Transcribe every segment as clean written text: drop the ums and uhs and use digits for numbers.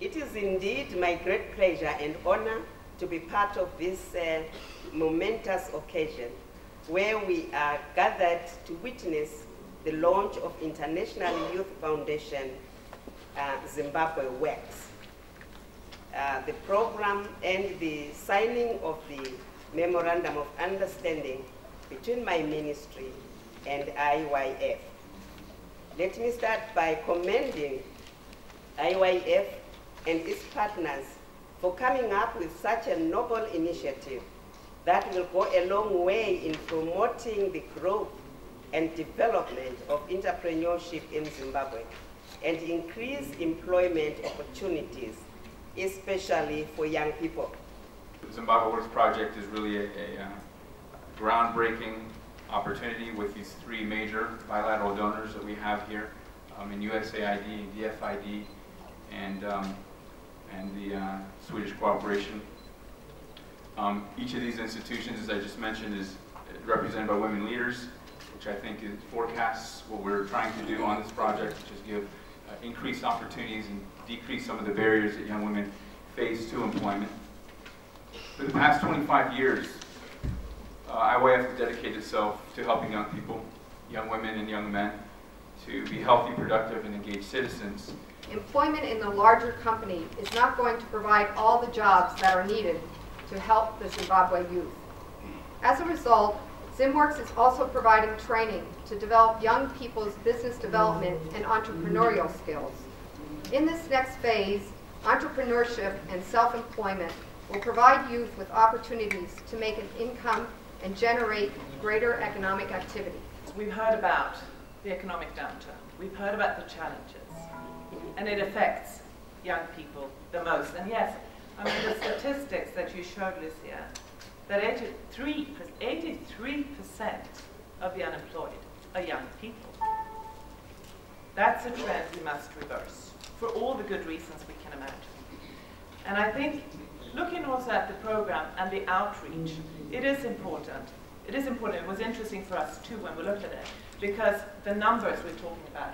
It is indeed my great pleasure and honor to be part of this momentous occasion where we are gathered to witness the launch of International Youth Foundation Zimbabwe Works, the program and the signing of the Memorandum of Understanding between my ministry and IYF. Let me start by commending IYF and its partners for coming up with such a noble initiative that will go a long way in promoting the growth and development of entrepreneurship in Zimbabwe and increase employment opportunities, especially for young people. The Zimbabwe Works project is really a groundbreaking opportunity with these three major bilateral donors that we have here in USAID, DFID, and the Swedish cooperation. Each of these institutions, as I just mentioned, is represented by women leaders, which I think forecasts what we're trying to do on this project, which is give increased opportunities and decrease some of the barriers that young women face to employment. For the past 25 years, IYF has dedicated itself to helping young people, young women and young men, to be healthy, productive, and engaged citizens. Employment in the larger company is not going to provide all the jobs that are needed to help the Zimbabwe youth. As a result, ZimWorks is also providing training to develop young people's business development and entrepreneurial skills. In this next phase, entrepreneurship and self-employment will provide youth with opportunities to make an income and generate greater economic activity. We've heard about the economic downturn. We've heard about the challenges. And it affects young people the most. And yes, I mean, the statistics that you showed, Lucia, that 83% of the unemployed are young people. That's a trend we must reverse for all the good reasons we can imagine. And I think looking also at the program and the outreach, it is important. It is important. It was interesting for us too when we looked at it, because the numbers we're talking about,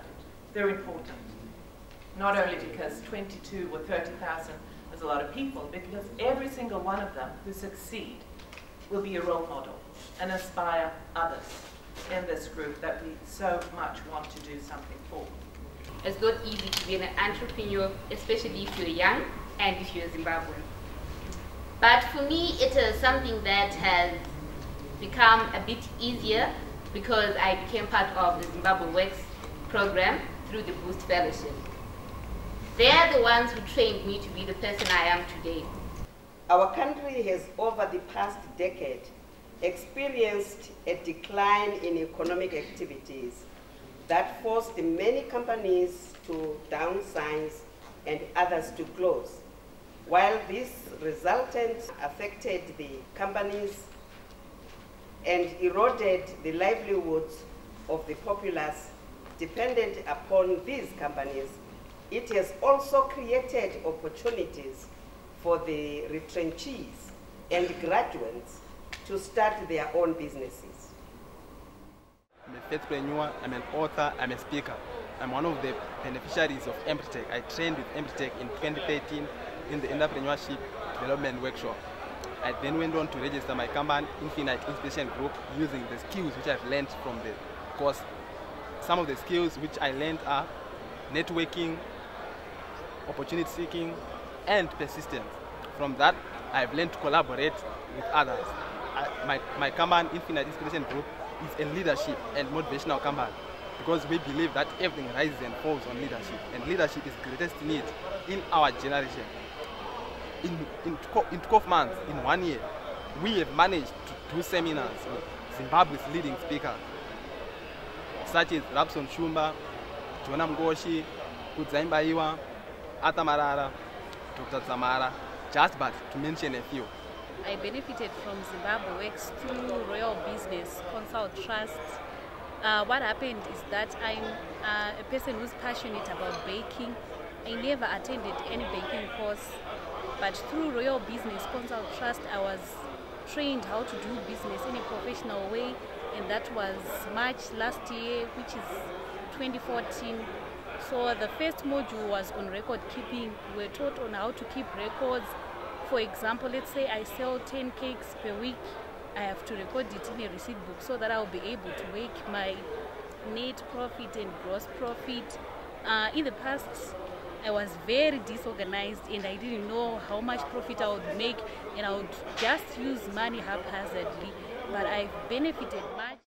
they're important. Not only because 22 or 30,000 is a lot of people, because every single one of them who succeed will be a role model and inspire others in this group that we so much want to do something for. It's not easy to be an entrepreneur, especially if you're young and if you're Zimbabwean. But for me, it is something that has become a bit easier because I became part of the Zimbabwe Works program through the Boost Fellowship. They are the ones who trained me to be the person I am today. Our country has, over the past decade, experienced a decline in economic activities that forced many companies to downsize and others to close. While this resultant affected the companies and eroded the livelihoods of the populace dependent upon these companies, it has also created opportunities for the retrenchees and graduates to start their own businesses. I'm a faithpreneur, I'm an author, I'm a speaker. I'm one of the beneficiaries of EmptyTech. I trained with EmptyTech in 2013 in the Entrepreneurship Development Workshop. I then went on to register my company, Infinite Inspiration Group, using the skills which I've learned from the course. Some of the skills which I learned are networking, opportunity seeking, and persistence. From that, I've learned to collaborate with others. My company, Infinite Inspiration Group, is a leadership and motivational company because we believe that everything rises and falls on leadership, and leadership is the greatest need in our generation. In 12 months, in 1 year, we have managed to do seminars with Zimbabwe's leading speakers, such as Rapson Shumba, Jonah Mgoshi, Kudzaimbaiwa, Atamarara, Dr. Zamara, just but to mention a few. I benefited from Zimbabwe Works through Royal Business Consult Trust. What happened is that I'm a person who's passionate about baking. I never attended any baking course, but through Royal Business Consult Trust, I was trained how to do business in a professional way, and that was March last year, which is 2014. So the first module was on record keeping. We were taught on how to keep records. For example, let's say I sell 10 cakes per week. I have to record it in a receipt book so that I'll be able to make my net profit and gross profit. In the past, I was very disorganized and I didn't know how much profit I would make, and I would just use money haphazardly, but I've benefited much.